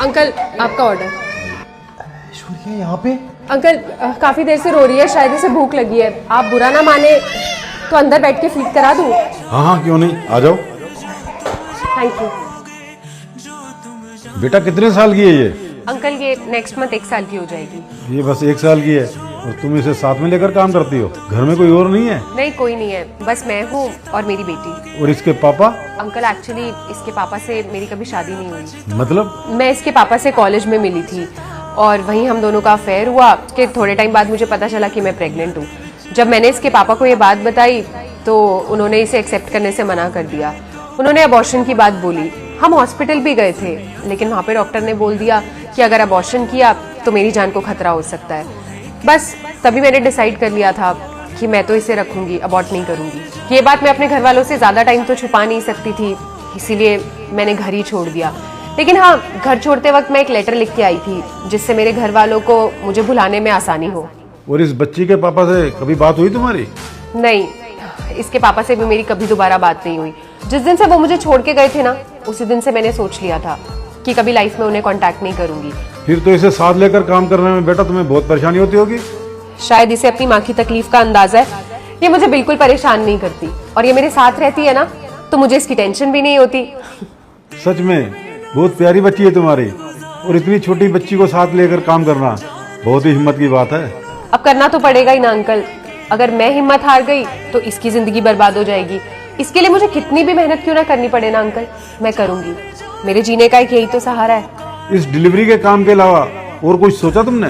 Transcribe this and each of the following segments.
Uncle आपका order. Aishwarya यहाँ पे? अंकल काफी देर से रो रही है, शायद इसे भूख लगी है। आप बुरा ना माने तो अंदर बैठ के फीड करा दूं? हाँ हाँ क्यों नहीं, आ जाओ। Thank you. बेटा कितने साल की है ये? अंकल ये नेक्स्ट मंथ 1 साल की हो जाएगी। ये बस 1 साल की है और तुम इसे साथ में लेकर काम करती हो? घर में कोई और नहीं है? नहीं कोई नहीं है, बस मैं हूँ और मेरी बेटी। और इसके पापा? अंकल एक्चुअली इसके पापा से मेरी कभी शादी नहीं हुई। मतलब? मैं इसके पापा से कॉलेज में मिली थी और वहीं हम दोनों का अफेयर हुआ कि थोड़े टाइम बाद मुझे पता चला कि मैं प्रेग्नेंट हूँ। जब मैंने इसके पापा को ये बात बताई तो उन्होंने इसे एक्सेप्ट करने से मना कर दिया। उन्होंने अबॉर्शन की बात बोली। हम हॉस्पिटल भी गए थे लेकिन वहाँ पे डॉक्टर ने बोल दिया कि अगर अबॉर्शन किया तो मेरी जान को खतरा हो सकता है। बस तभी मैंने डिसाइड कर लिया था कि मैं तो इसे रखूंगी, अबॉर्ट नहीं करूंगी। ये बात मैं अपने घर वालों से ज़्यादा टाइम तो छुपा नहीं सकती थी, इसीलिए मैंने घर ही छोड़ दिया। लेकिन हाँ, घर छोड़ते वक्त मैं एक लेटर लिख के आई थी जिससे मेरे घर वालों को मुझे भुलाने में आसानी हो। और इस बच्ची के पापा से कभी बात हुई तुम्हारी? नहीं, इसके पापा से भी मेरी कभी दोबारा बात नहीं हुई। जिस दिन से वो मुझे छोड़ के गए थे ना, उसी दिन से मैंने सोच लिया था कि कभी लाइफ में उन्हें कांटेक्ट नहीं करूंगी। फिर तो इसे साथ लेकर काम करने में बेटा तुम्हें बहुत परेशानी होती होगी। शायद इसे अपनी माँ की तकलीफ का अंदाजा है। ये मुझे बिल्कुल परेशान नहीं करती और ये मेरे साथ रहती है ना तो मुझे इसकी टेंशन भी नहीं होती। सच में बहुत प्यारी बच्ची है तुम्हारी, और इतनी छोटी बच्ची को साथ लेकर काम करना बहुत ही हिम्मत की बात है। अब करना तो पड़ेगा ही ना अंकल। अगर मैं हिम्मत हार गई तो इसकी जिंदगी बर्बाद हो जाएगी। इसके लिए मुझे कितनी भी मेहनत क्यों ना करनी पड़े ना अंकल, मैं करूंगी। मेरे जीने का एक यही तो सहारा है। इस डिलीवरी के काम के अलावा और कुछ सोचा तुमने?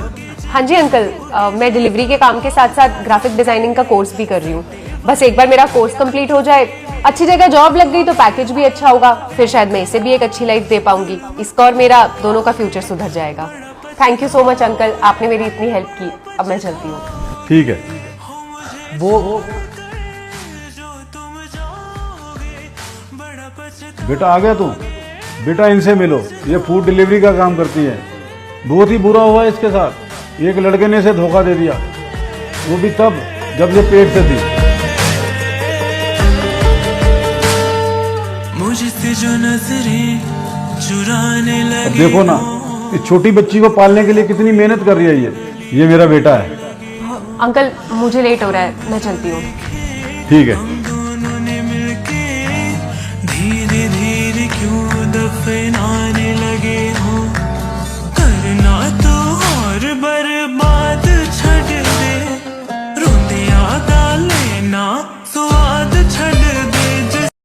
हाँ जी अंकल, मैं डिलीवरी के काम के साथ साथ ग्राफिक डिजाइनिंग का कोर्स भी कर रही हूँ। बस एक बार मेरा कोर्स कंप्लीट हो जाए, अच्छी जगह जॉब लग गई तो पैकेज भी अच्छा होगा, फिर शायद मैं इसे भी एक अच्छी लाइफ दे पाऊंगी। इसका और मेरा दोनों का फ्यूचर सुधर जाएगा। Thank you so much uncle, आपने मेरी इतनी हेल्प की। अब मैं चलती हूँ। ठीक है। वो बेटा आ गया तू? बेटा इनसे मिलो, ये फूड डिलीवरी का काम करती है। बहुत ही बुरा हुआ है इसके साथ। एक लड़के ने इसे धोखा दे दिया, वो भी तब जब ये पेट से थी। मुझसे जो नजरें चुराने लगे। अब देखो ना, इस छोटी बच्ची को पालने के लिए कितनी मेहनत कर रही है ये मेरा बेटा है। अंकल मुझे लेट हो रहा है, मैं चलती हूँ। ठीक है। दोनों ने मिलके धीरे धीरे क्यों दफना